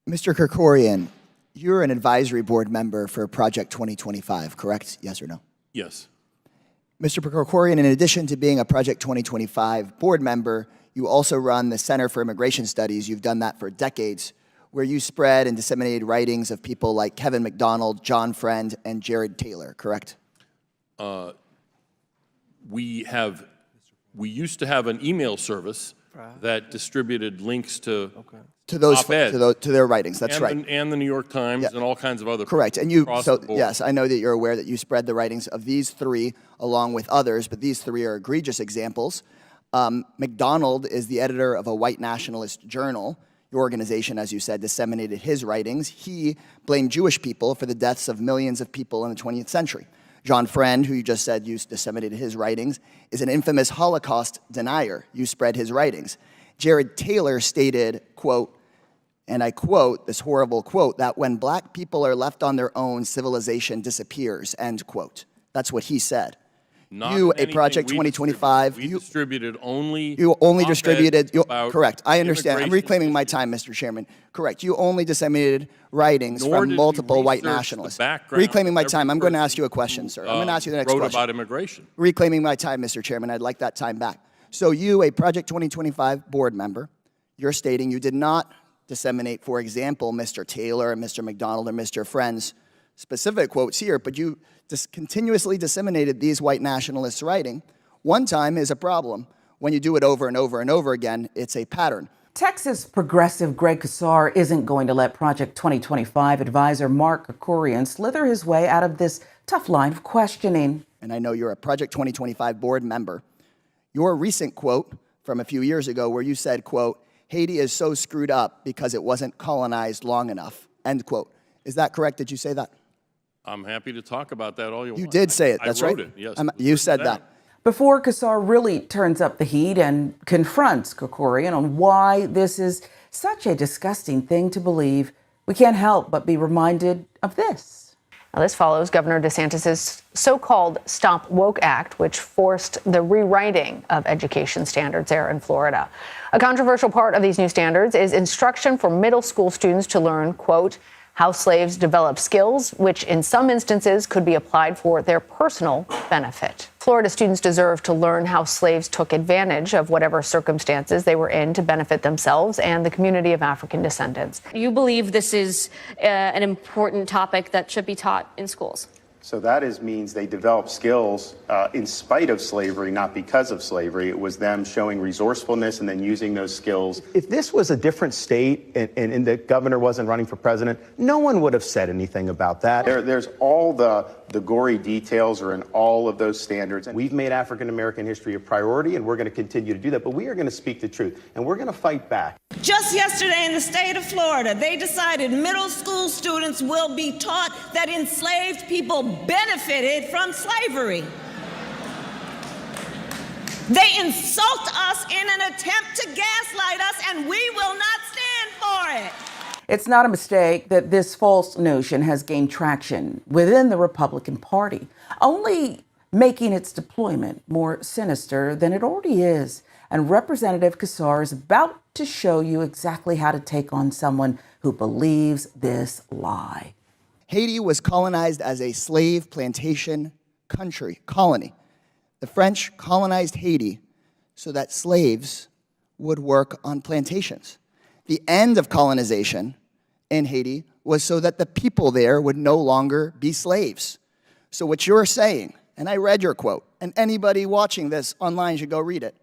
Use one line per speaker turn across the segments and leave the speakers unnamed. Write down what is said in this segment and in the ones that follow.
Mr. Krikorian, you're an advisory board member for Project 2025, correct? Yes or no?
Yes.
Mr. Krikorian, in addition to being a Project 2025 board member, you also run the Center for Immigration Studies. You've done that for decades, where you spread and disseminated writings of people like Kevin McDonald, John Friend, and Jared Taylor, correct?
We used to have an email service that distributed links to
those
op-ed.
to their writings. That's right.
And the New York Times and all kinds of other.
Correct. And you, so yes, I know that you're aware that you spread the writings of these three along with others, but these three are egregious examples. McDonald is the editor of a white nationalist journal. Your organization, as you said, disseminated his writings. He blamed Jewish people for the deaths of millions of people in the 20th century. John Friend, who you just said you disseminated his writings, is an infamous Holocaust denier. You spread his writings. Jared Taylor stated, quote, and I quote, this horrible quote, that when black people are left on their own, civilization disappears, end quote. That's what he said. You, a Project 2025,
you distributed only.
You only distributed. Correct. I understand. I'm reclaiming my time, Mr. Chairman. Correct. You only disseminated writings from multiple white nationalists. Reclaiming my time. I'm going to ask you a question, sir. I'm going to ask you the next question.
Wrote about immigration.
Reclaiming my time, Mr. Chairman. I'd like that time back. So you, a Project 2025 board member, you're stating you did not disseminate, for example, Mr. Taylor, Mr. McDonald, or Mr. Friend's specific quotes here, but you continuously disseminated these white nationalists' writing. One time is a problem. When you do it over and over and over again, it's a pattern.
Texas progressive Greg Casar isn't going to let Project 2025 advisor Mark Krikorian slither his way out of this tough line of questioning.
And I know you're a Project 2025 board member. Your recent quote from a few years ago where you said, quote, Haiti is so screwed up because it wasn't colonized long enough, end quote. Is that correct? Did you say that?
I'm happy to talk about that all you want.
You did say it, that's right?
I wrote it, yes.
You said that.
Before Casar really turns up the heat and confronts Krikorian on why this is such a disgusting thing to believe, we can't help but be reminded of this.
Now, this follows Governor DeSantis' so-called Stop Woke Act, which forced the rewriting of education standards there in Florida. A controversial part of these new standards is instruction for middle school students to learn, quote, how slaves develop skills, which in some instances could be applied for their personal benefit. Florida students deserve to learn how slaves took advantage of whatever circumstances they were in to benefit themselves and the community of African descendants.
You believe this is an important topic that should be taught in schools?
So that means they develop skills in spite of slavery, not because of slavery. It was them showing resourcefulness and then using those skills. If this was a different state and the governor wasn't running for president, no one would have said anything about that. There's all the gory details are in all of those standards. And we've made African-American history a priority, and we're going to continue to do that. But we are going to speak the truth, and we're going to fight back.
Just yesterday in the state of Florida, they decided middle school students will be taught that enslaved people benefited from slavery. They insult us in an attempt to gaslight us, and we will not stand for it.
It's not a mistake that this false notion has gained traction within the Republican Party, only making its deployment more sinister than it already is. And Representative Casar is about to show you exactly how to take on someone who believes this lie.
Haiti was colonized as a slave plantation colony. The French colonized Haiti so that slaves would work on plantations. The end of colonization in Haiti was so that the people there would no longer be slaves. So what you're saying, and I read your quote, and anybody watching this online should go read it.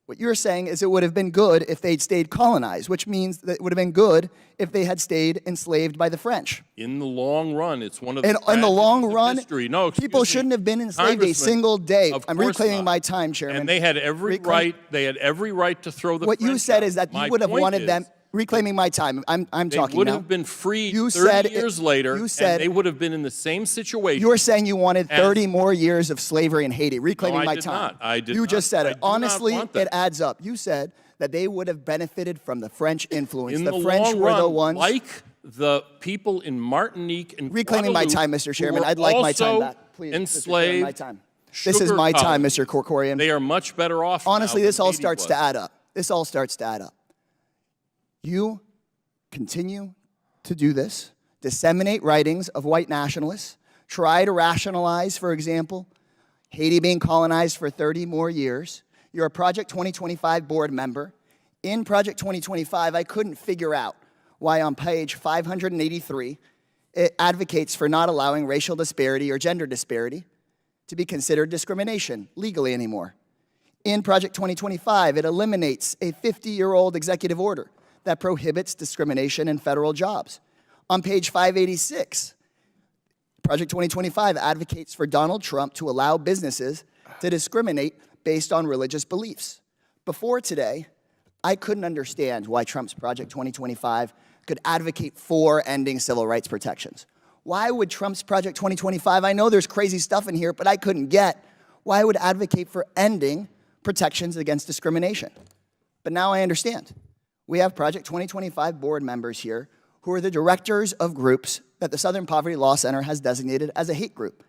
What you're saying is it would have been good if they'd stayed colonized, which means that it would have been good if they had stayed enslaved by the French.
In the long run, it's one of the
in the long run,
history. No,
people shouldn't have been enslaved a single day. I'm reclaiming my time, Chairman.
And they had every right. They had every right to throw the.
What
French
you said
out.
is that
My
you would have
point
wanted them.
is,
Reclaiming my time. I'm talking now.
They would have been freed
You
30
said
years later,
you said,
and they would have been in the same situation.
You're saying you wanted 30 more years of slavery in Haiti. Reclaiming my time.
I did
you
not.
just said it. Honestly,
want that.
it adds up. You said that they would have benefited from the French influence.
In
the
the
French
long
were
run,
the ones.
like the people in Martinique and
Reclaiming my time, Mr. Chairman. I'd like my time back. Please,
enslaved.
my time. This is my time, Mr. Krikorian.
They are much better off.
Honestly,
now
this
than
all
Haiti
starts
was.
to add up. This all starts to add up. You continue to do this, disseminate writings of white nationalists, try to rationalize, for example, Haiti being colonized for 30 more years. You're a Project 2025 board member. In Project 2025, I couldn't figure out why on page 583, it advocates for not allowing racial disparity or gender disparity to be considered discrimination legally anymore. In Project 2025, it eliminates a 50-year-old executive order that prohibits discrimination in federal jobs. On page 586, Project 2025 advocates for Donald Trump to allow businesses to discriminate based on religious beliefs. Before today, I couldn't understand why Trump's Project 2025 could advocate for ending civil rights protections. Why would Trump's Project 2025, I know there's crazy stuff in here, but I couldn't get why it would advocate for ending protections against discrimination. But now I understand. We have Project 2025 board members here who are the directors of groups that the Southern Poverty Law Center has designated as a hate group.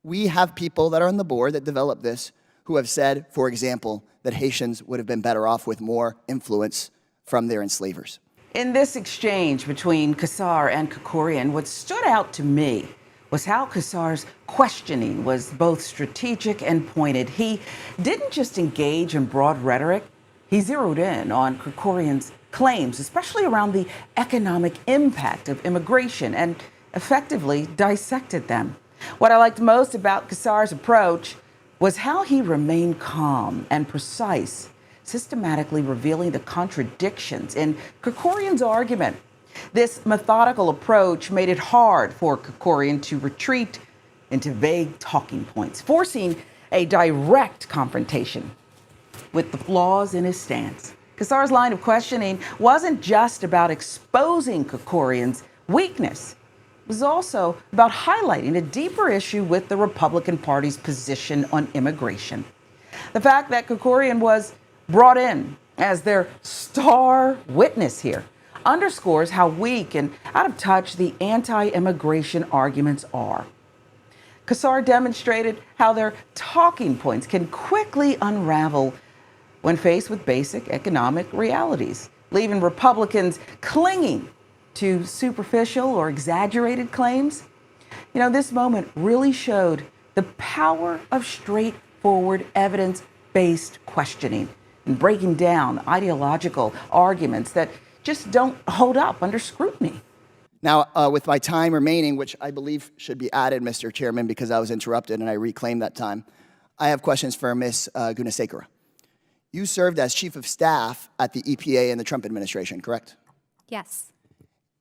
We have people that are on the board that developed this who have said, for example, that Haitians would have been better off with more influence from their enslavers.
In this exchange between Kassar and Krikorian, what stood out to me was how Kassar's questioning was both strategic and pointed. He didn't just engage in broad rhetoric, he zeroed in on Krikorian's claims, especially around the economic impact of immigration, and effectively dissected them. What I liked most about Kassar's approach was how he remained calm and precise, systematically revealing the contradictions in Krikorian's argument. This methodical approach made it hard for Krikorian to retreat into vague talking points, forcing a direct confrontation with the flaws in his stance. Kassar's line of questioning wasn't just about exposing Krikorian's weakness. It was also about highlighting a deeper issue with the Republican Party's position on immigration. The fact that Krikorian was brought in as their star witness here underscores how weak and out of touch the anti-immigration arguments are. Kassar demonstrated how their talking points can quickly unravel when faced with basic economic realities, leaving Republicans clinging to superficial or exaggerated claims. You know, this moment really showed the power of straightforward evidence-based questioning and breaking down ideological arguments that just don't hold up under scrutiny.
Now, with my time remaining, which I believe should be added, Mr. Chairman, because I was interrupted and I reclaimed that time, I have questions for Ms. Gunasekara. You served as Chief of Staff at the EPA in the Trump administration, correct?
Yes.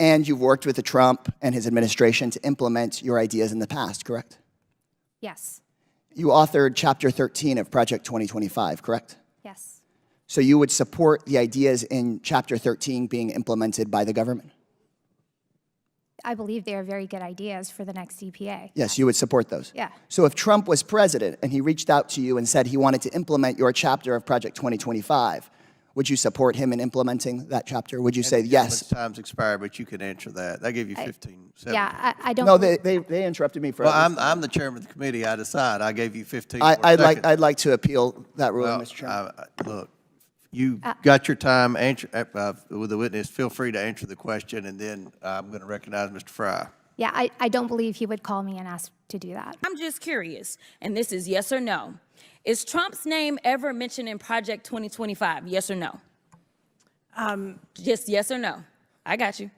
And you've worked with the Trump and his administration to implement your ideas in the past, correct?
Yes.
You authored Chapter 13 of Project 2025, correct?
Yes.
So you would support the ideas in Chapter 13 being implemented by the government?
I believe they are very good ideas for the next EPA.
Yes, you would support those?
Yeah.
So if Trump was president and he reached out to you and said he wanted to implement your chapter of Project 2025, would you support him in implementing that chapter? Would you say yes?
Time's expired, but you can answer that. I gave you 15 seconds.
Yeah, I don't.
No, they interrupted me for.
Well, I'm the chairman of the committee. I decide. I gave you 15 more
I'd
seconds.
like to appeal that ruling,
Well,
Mr. Chairman.
look, you got your time. Answer with the witness. Feel free to answer the question, and then I'm going to recognize Mr. Fry.
Yeah, I don't believe he would call me and ask to do that.
I'm just curious, and this is yes or no. Is Trump's name ever mentioned in Project 2025? Yes or no? Just yes or no. I got you.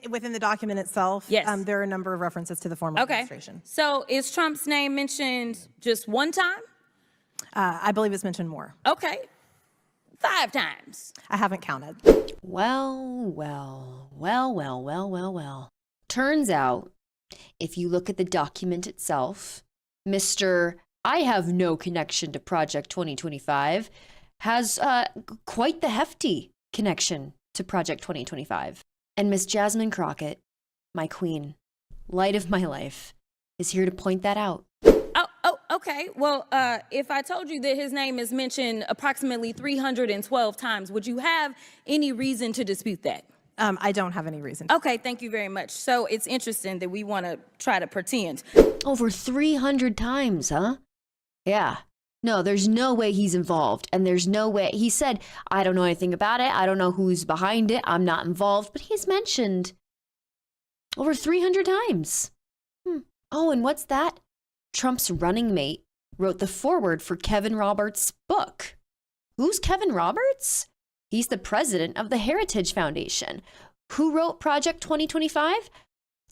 Within the document itself,
Yes.
There are a number of references to the former administration.
So is Trump's name mentioned just one time?
I believe it's mentioned more.
Okay. 5 times.
I haven't counted.
Well. Turns out, if you look at the document itself, Mr. I have no connection to Project 2025 has quite the hefty connection to Project 2025. And Miss Jasmine Crockett, my queen, light of my life, is here to point that out.
Oh, okay. Well, if I told you that his name is mentioned approximately 312 times, would you have any reason to dispute that?
I don't have any reason.
Okay, thank you very much. So it's interesting that we want to try to pretend.
Over 300 times, huh? Yeah. No, there's no way he's involved. And there's no way. He said, I don't know anything about it. I don't know who's behind it. I'm not involved. But he's mentioned over 300 times. Oh, and what's that? Trump's running mate wrote the foreword for Kevin Roberts' book. Who's Kevin Roberts? He's the president of the Heritage Foundation. Who wrote Project 2025?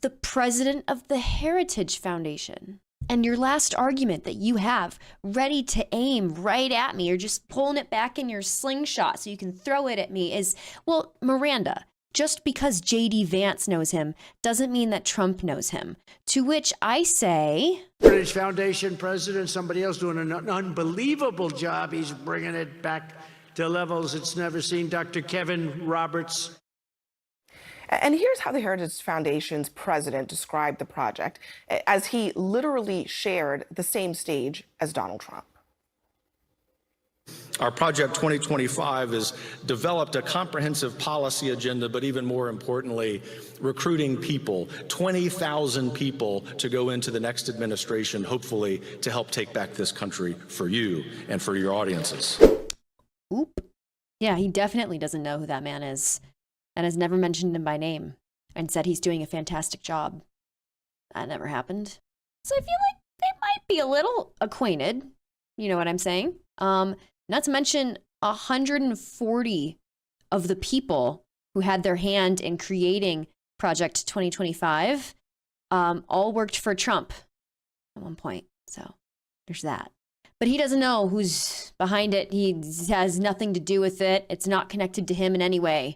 The president of the Heritage Foundation. And your last argument that you have ready to aim right at me or just pulling it back in your slingshot so you can throw it at me is, well, Miranda, just because J.D. Vance knows him doesn't mean that Trump knows him. To which I say...
Heritage Foundation president, somebody else doing an unbelievable job. He's bringing it back to levels it's never seen. Dr. Kevin Roberts.
And here's how the Heritage Foundation's president described the project, as he literally shared the same stage as Donald Trump.
Our Project 2025 has developed a comprehensive policy agenda, but even more importantly, recruiting people, 20,000 people to go into the next administration, hopefully to help take back this country for you and for your audiences.
Oop. Yeah, he definitely doesn't know who that man is and has never mentioned him by name and said he's doing a fantastic job. That never happened. So I feel like they might be a little acquainted. You know what I'm saying? Not to mention 140 of the people who had their hand in creating Project 2025 all worked for Trump at one point. So there's that. But he doesn't know who's behind it. He has nothing to do with it. It's not connected to him in any way.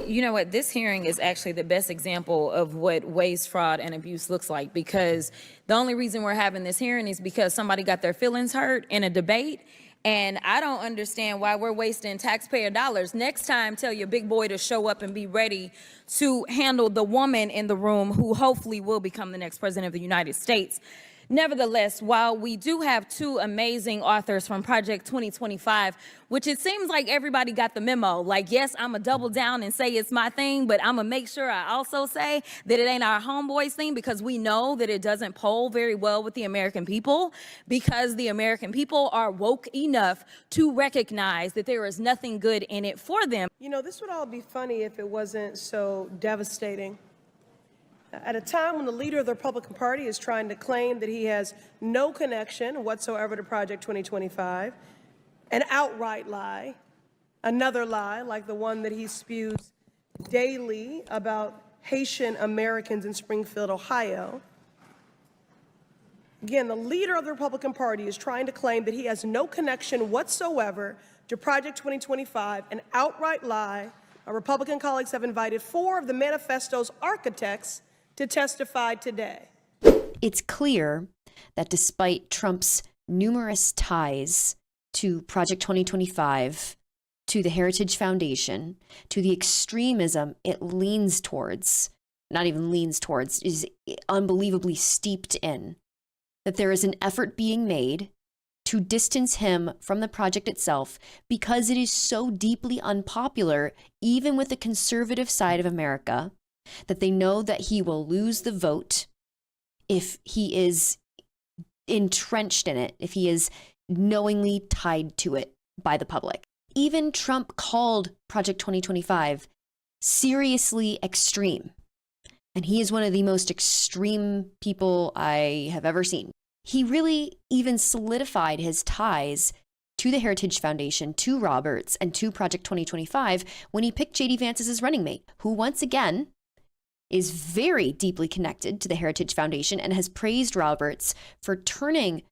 You know what? This hearing is actually the best example of what waste, fraud, and abuse looks like, because the only reason we're having this hearing is because somebody got their feelings hurt in a debate. And I don't understand why we're wasting taxpayer dollars. Next time, tell your big boy to show up and be ready to handle the woman in the room who hopefully will become the next president of the United States. Nevertheless, while we do have two amazing authors from Project 2025, which it seems like everybody got the memo, like, yes, I'm going to double down and say it's my thing, but I'm going to make sure I also say that it ain't our homeboys thing, because we know that it doesn't poll very well with the American people, because the American people are woke enough to recognize that there is nothing good in it for them.
You know, this would all be funny if it wasn't so devastating. At a time when the leader of the Republican Party is trying to claim that he has no connection whatsoever to Project 2025, an outright lie, another lie like the one that he spews daily about Haitian Americans in Springfield, Ohio. Again, the leader of the Republican Party is trying to claim that he has no connection whatsoever to Project 2025, an outright lie. Our Republican colleagues have invited 4 of the manifesto's architects to testify today.
It's clear that despite Trump's numerous ties to Project 2025, to the Heritage Foundation, to the extremism it leans towards, not even leans towards, is unbelievably steeped in, that there is an effort being made to distance him from the project itself because it is so deeply unpopular, even with the conservative side of America, that they know that he will lose the vote if he is entrenched in it, if he is knowingly tied to it by the public. Even Trump called Project 2025 seriously extreme. And he is one of the most extreme people I have ever seen. He really even solidified his ties to the Heritage Foundation, to Roberts, and to Project 2025 when he picked J.D. Vance as his running mate, who once again is very deeply connected to the Heritage Foundation and has praised Roberts for turning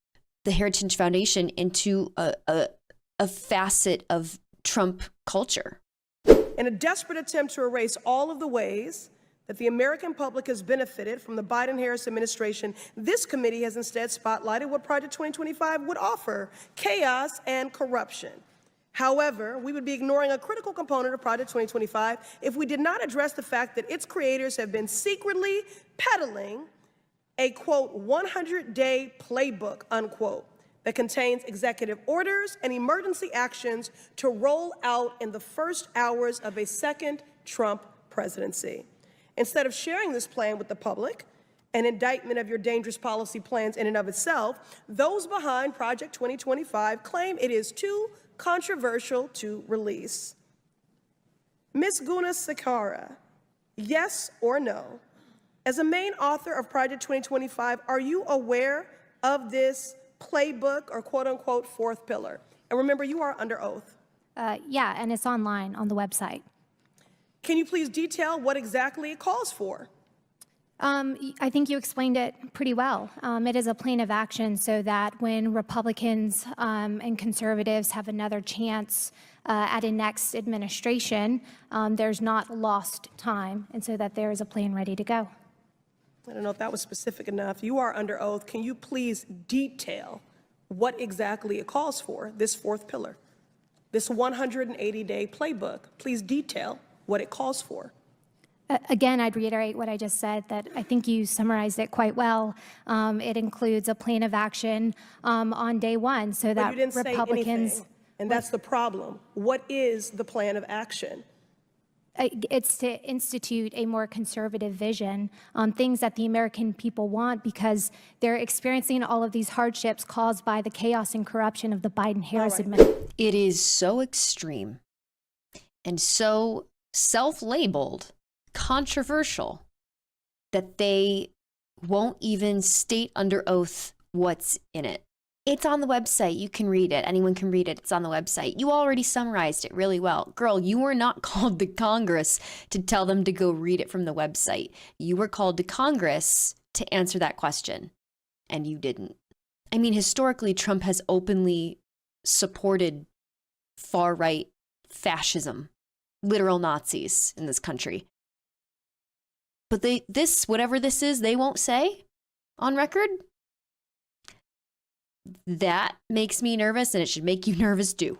the Heritage Foundation into a facet of Trump culture.
In a desperate attempt to erase all of the ways that the American public has benefited from the Biden-Harris administration, this committee has instead spotlighted what Project 2025 would offer: chaos and corruption. However, we would be ignoring a critical component of Project 2025 if we did not address the fact that its creators have been secretly peddling a, quote, 100-day playbook, unquote, that contains executive orders and emergency actions to roll out in the first hours of a second Trump presidency. Instead of sharing this plan with the public an indictment of your dangerous policy plans in and of itself, those behind Project 2025 claim it is too controversial to release. Ms. Guna Sakara, yes or no? As a main author of Project 2025, are you aware of this playbook or quote unquote fourth pillar? And remember, you are under oath.
Yeah, and it's online on the website.
Can you please detail what exactly it calls for?
I think you explained it pretty well. It is a plan of action so that when Republicans and conservatives have another chance at a next administration, there's not lost time, and so that there is a plan ready to go.
I don't know if that was specific enough. You are under oath. Can you please detail what exactly it calls for, this fourth pillar, this 180-day playbook? Please detail what it calls for.
Again, I'd reiterate what I just said, that I think you summarized it quite well. It includes a plan of action on day one so that
But you didn't
Republicans...
say anything, and that's the problem. What is the plan of action?
It's to institute a more conservative vision on things that the American people want, because they're experiencing all of these hardships caused by the chaos and corruption of the Biden-Harris administration.
It is so extreme and so self-labeled controversial that they won't even state under oath what's in it. It's on the website. You can read it. Anyone can read it. It's on the website. You already summarized it really well. Girl, you were not called to Congress to tell them to go read it from the website. You were called to Congress to answer that question, and you didn't. I mean, historically, Trump has openly supported far-right fascism, literal Nazis in this country. But whatever this is, they won't say on record. That makes me nervous, and it should make you nervous too.